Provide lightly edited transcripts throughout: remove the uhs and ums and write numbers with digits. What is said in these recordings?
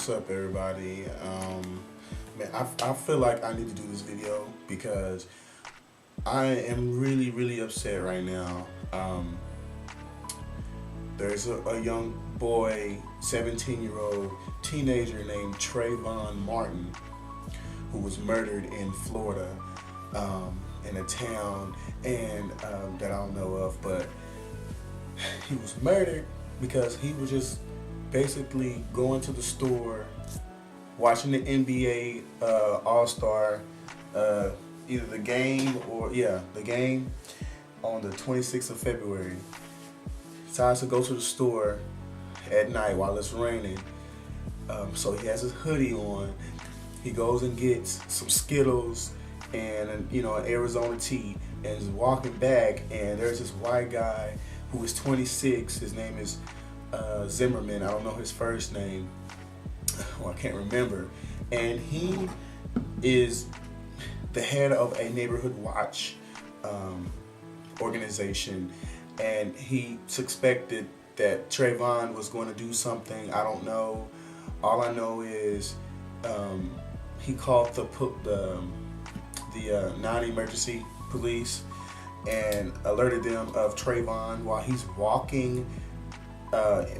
What's up, everybody? Man, I feel like I need to do this video because I am really upset right now. There's a young boy, 17-year-old teenager named Trayvon Martin, who was murdered in Florida, in a town and that I don't know of, but he was murdered because he was just basically going to the store, watching the NBA All-Star, either the game or the game on the 26th of February. Decides to go to the store at night while it's raining. So he has his hoodie on. He goes and gets some Skittles and an Arizona tea, and is walking back, and there's this white guy who is 26. His name is Zimmerman. I don't know his first name. Well, I can't remember. And he is the head of a neighborhood watch organization, and he suspected that Trayvon was going to do something. I don't know. All I know is he called the non-emergency police and alerted them of Trayvon while he's walking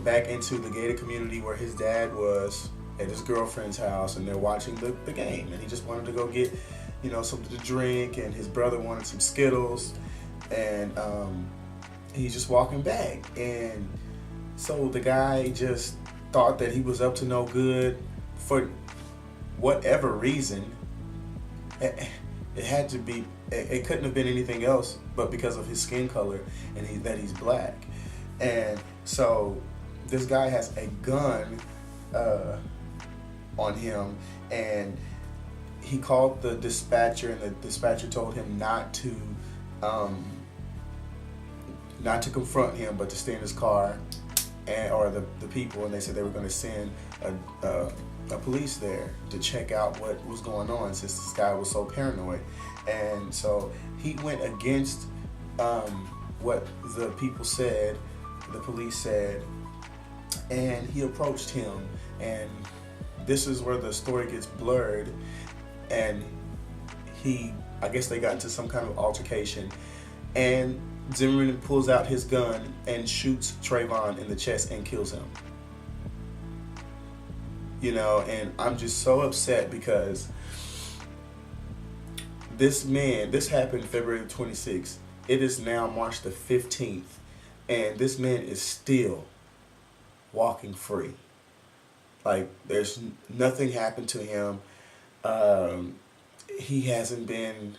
back into the gated community where his dad was at his girlfriend's house, and they're watching the game, and he just wanted to go get something to drink, and his brother wanted some Skittles, and he's just walking back, and so the guy just thought that he was up to no good for whatever reason. It had to be, it couldn't have been anything else but because of his skin color and that he's black. And so this guy has a gun on him, and he called the dispatcher, and the dispatcher told him not to confront him, but to stay in his car, or the people, and they said they were going to send a police there to check out what was going on, since this guy was so paranoid. And so he went against what the people said, the police said, and he approached him, and this is where the story gets blurred, and I guess they got into some kind of altercation, and Zimmerman pulls out his gun and shoots Trayvon in the chest and kills him. And I'm just so upset because this happened February 26th. It is now March the 15th, and this man is still walking free. Like, there's nothing happened to him. He hasn't been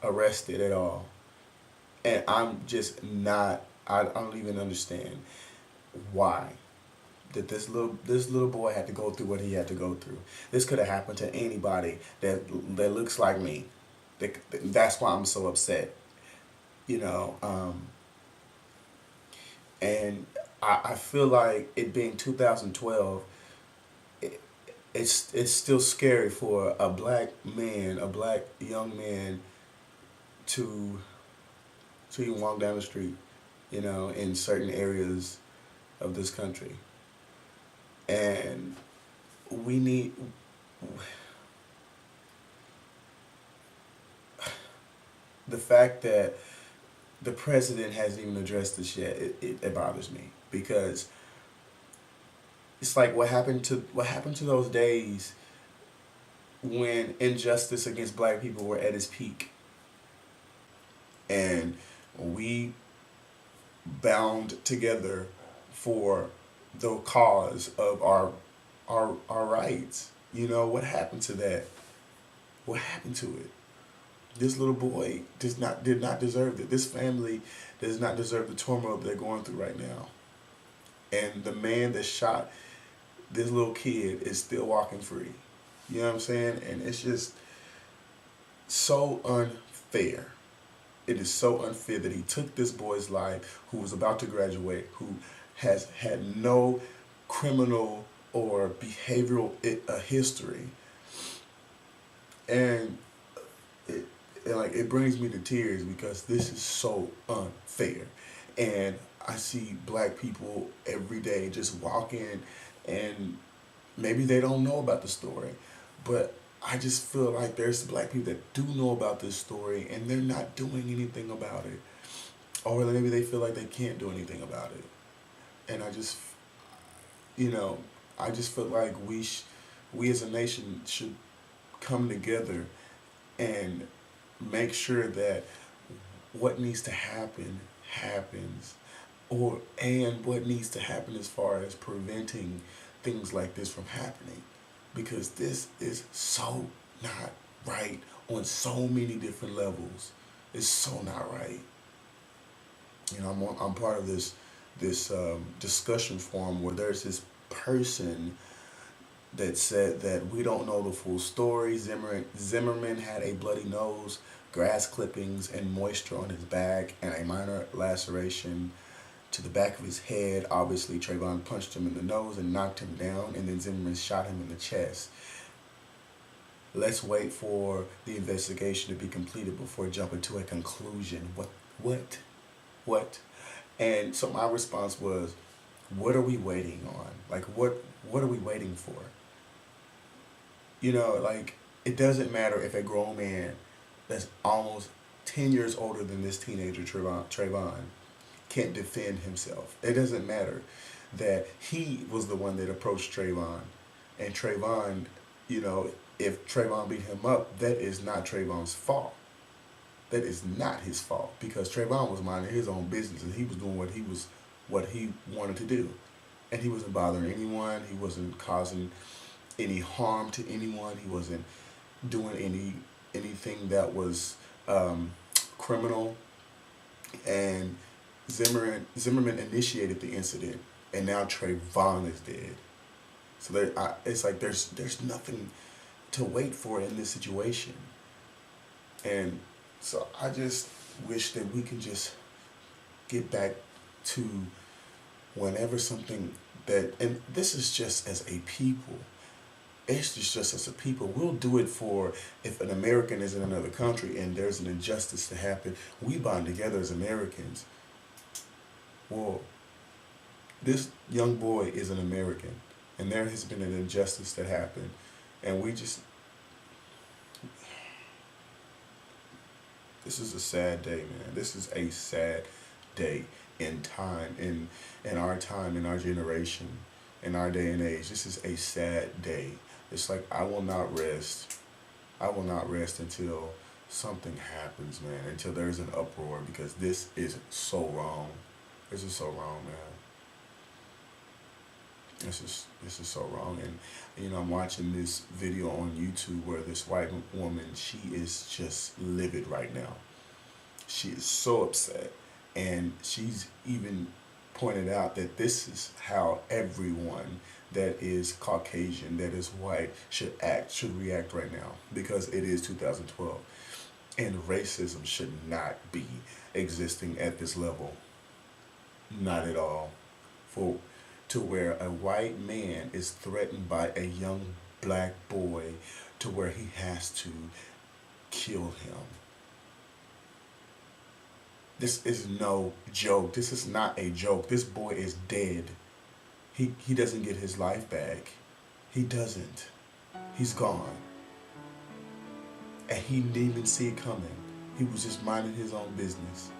arrested at all. And I'm just not, I don't even understand why that this little boy had to go through what he had to go through. This could have happened to anybody that looks like me. That's why I'm so upset. And I feel like it being 2012, it's still scary for a black young man to even walk down the street, in certain areas of this country. And we need, the fact that the president hasn't even addressed this yet, it bothers me, because it's like what happened to those days when injustice against black people were at its peak, and we bound together for the cause of our rights. What happened to that? What happened to it? This little boy did not deserve it. This family does not deserve the turmoil they're going through right now. And the man that shot this little kid is still walking free. You know what I'm saying? And it's just so unfair. It is so unfair that he took this boy's life, who was about to graduate, who has had no criminal or behavioral history, and it brings me to tears because this is so unfair. And I see black people every day just walking and Maybe they don't know about the story, but I just feel like there's black people that do know about this story and they're not doing anything about it. Or maybe they feel like they can't do anything about it. And you know, I just feel like we as a nation should come together and make sure that what needs to happen happens, or and what needs to happen as far as preventing things like this from happening, because this is so not right on so many different levels. It's so not right. I'm part of this discussion forum where there's this person that said that we don't know the full story. Zimmerman had a bloody nose, grass clippings, and moisture on his back, and a minor laceration to the back of his head. Obviously, Trayvon punched him in the nose and knocked him down, and then Zimmerman shot him in the chest. Let's wait for the investigation to be completed before jumping to a conclusion. What? What? And so my response was, what are we waiting on? Like, what are we waiting for? Like, it doesn't matter if a grown man that's almost 10 years older than this teenager, Trayvon, can't defend himself. It doesn't matter that he was the one that approached Trayvon. And Trayvon, if Trayvon beat him up, that is not Trayvon's fault. That is not his fault, because Trayvon was minding his own business and he was doing what he wanted to do. And he wasn't bothering anyone. He wasn't causing any harm to anyone. He wasn't doing anything that was criminal. And Zimmerman initiated the incident, and now Trayvon is dead. So it's like there's nothing to wait for in this situation. And so I just wish that we can just get back to whenever something and this is just as a people. It's just as a people. We'll do it for if an American is in another country and there's an injustice to happen. We bond together as Americans. Well, this young boy is an American, and there has been an injustice that happened, and this is a sad day, man. This is a sad day in time, in our time, in our generation, in our day and age. This is a sad day. It's like I will not rest. I will not rest until something happens, man. Until there's an uproar, because this is so wrong. This is so wrong, man. This is so wrong. And I'm watching this video on YouTube where this white woman, she is just livid right now. She is so upset, and she's even pointed out that this is how everyone that is Caucasian, that is white, should react right now, because it is 2012, and racism should not be existing at this level. Not at all. To where a white man is threatened by a young black boy to where he has to kill him. This is no joke. This is not a joke. This boy is dead. He doesn't get his life back. He doesn't. He's gone. And he didn't even see it coming. He was just minding his own business.